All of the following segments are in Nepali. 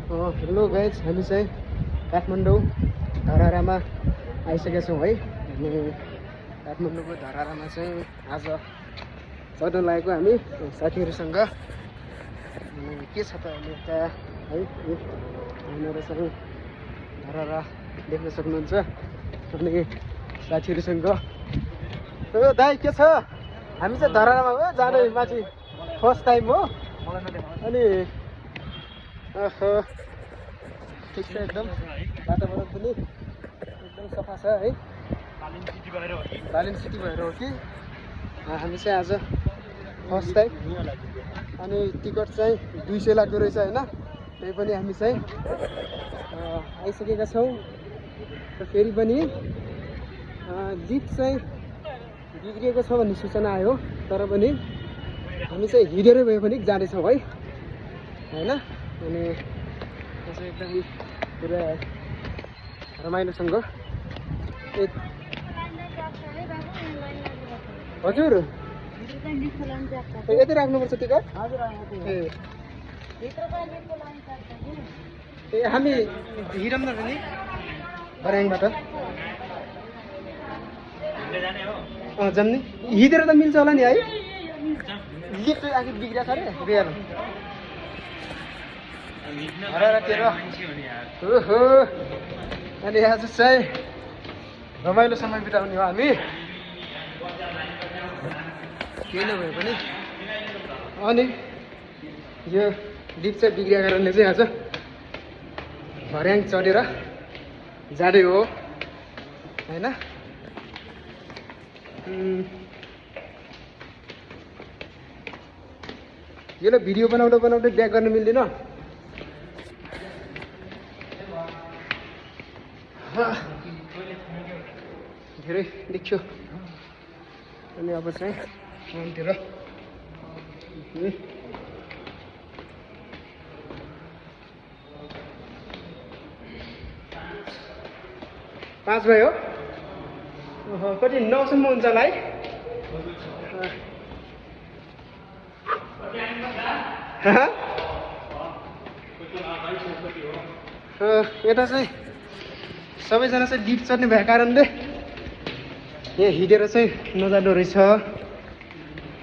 हेलो गाइज, हामी चाहिँ काठमाडौँ धरहरामा आइसकेका छौँ है। अनि काठमाडौँको धरहरामा चाहिँ आज चढ्न लागेको हामी साथीहरूसँग। के छ त अहिले यता है, यहाँनिर चाहिँ धरहरा देख्न सक्नुहुन्छ। अनि साथीहरूसँग दाइ के छ, हामी चाहिँ धरहरामा हो जाने माथि फर्स्ट टाइम हो। अनि ठिक छ, एकदम वातावरण पनि एकदम सफा छ है। बालिन सिटी भएर हो कि हामी चाहिँ आज फर्स्ट टाइम। अनि टिकट चाहिँ 200 लाग्दो रहेछ होइन। त्यही पनि हामी चाहिँ आइसकेका छौँ। र फेरि पनि लिफ्ट चाहिँ बिग्रिएको छ भन्ने सूचना आयो, तर पनि हामी चाहिँ हिँडेरै भए पनि जाँदैछौँ है होइन। अनि चाहिँ एकदम पुरा रमाइलोसँग हजुर यतै राख्नुपर्छ टिकट। ए हामी हिँडौँ न नि बर्याङबाट जाऊँ नि। हिँडेर त मिल्छ होला नि है। लिफ्ट आखिर बिग्रिएको छ अरे बिहान। ओहो, अनि आज चाहिँ रमाइलो समय बिताउने हो हामी, केही नभए पनि। अनि यो लिफ्ट चाहिँ बिग्रिएको कारणले चाहिँ आज भर्याङ चढेर जाँदै हो होइन। यसलाई भिडियो बनाउँदा बनाउँदै ब्याक गर्न मिल्दैन। धेरै देखियो। अनि अब चाहिँ मन्दिर 5 भयो। कति 9 सम्म हुन्छ होला है। यता चाहिँ सबैजना चाहिँ लिफ्ट चढ्ने भएको कारणले यहाँ हिँडेर चाहिँ नजाँदो रहेछ।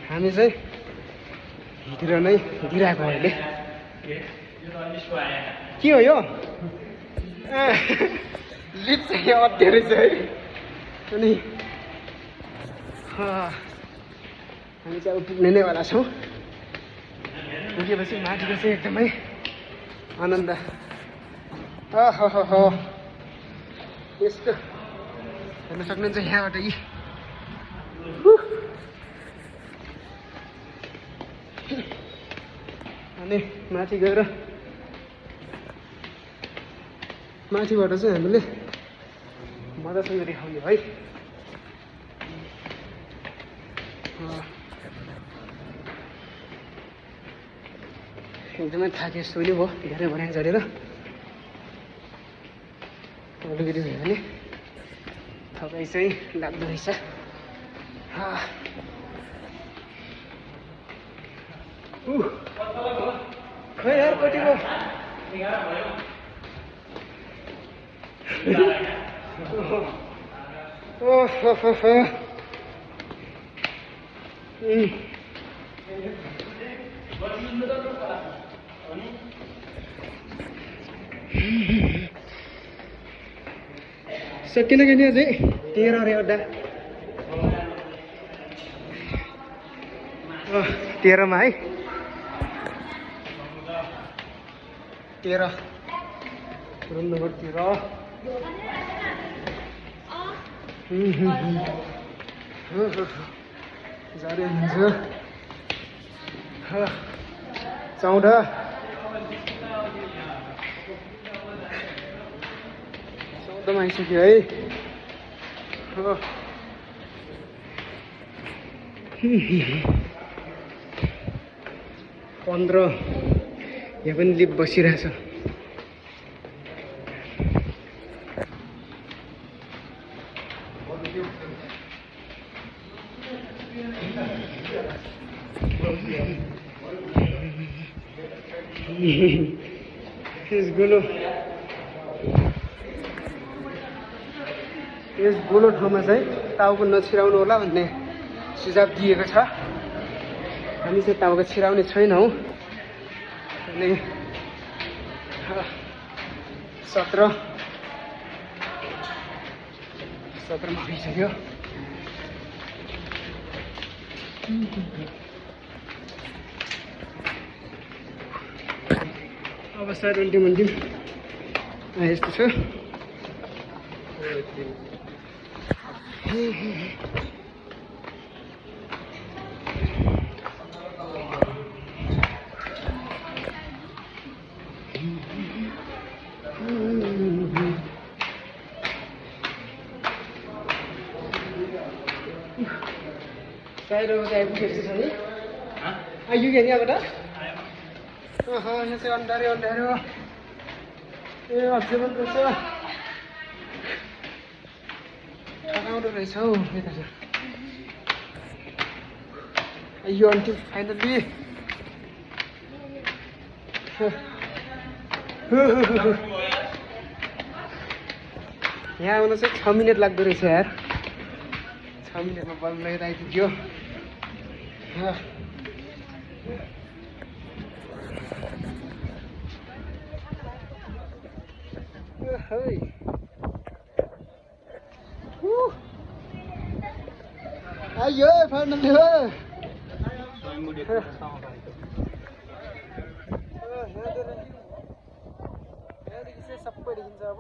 हामी चाहिँ हिँडेर नै दिइरहेको अहिले। के हो यो लिफ्ट चाहिँ अड्दै रहेछ है। अनि हामी चाहिँ अब पुग्ने नै वाला छौँ। पुगेपछि माथिको चाहिँ एकदमै आनन्द। हो यस्तो हेर्न सक्नुहुन्छ यहाँबाट। यी अनि माथि गएर माथिबाट चाहिँ हामीले मजासँग देखाउने है। एकदमै थाके जस्तो पनि भयो, धेरै भर्याङ चढेर। अलिकति भयो भने थकाइ चाहिँ लाग्दो रहेछ। खै यार कति भयो। सकिन कि नि अझै 13 अरे अड्डा। 13 मा है। 13 रुम नम्बर 13। जाँदै हुन्छ। 14 मा आइसक्यो है। 15 यहाँ पनि लिफ्ट बसिरहेछ। यस गोलो ठाउँमा चाहिँ टाउको नछिराउनु होला भन्ने सुझाव दिएको छ। हामी चाहिँ टाउको छिराउने छैनौँ। अनि 17मा भइसक्यो। अब सायद अन्तिम यस्तो छ। सायद अब चाहिँ आइपुगेको छ नि। आइपुग्यो नि यहाँबाट? यहाँ चाहिँ अन्धारो ए अझै पनि रहेछ। आउँदो रहेछ हौ यता छ। यो अन्तिम फाइनल्ली यहाँ आउन चाहिँ 6 मिनट लाग्दो रहेछ यार। 6 मिनटमा बल्ल यता आइपुग्यो। आइयो फाइनल्ली हो। यहाँदेखि चाहिँ सबै देखिन्छ अब।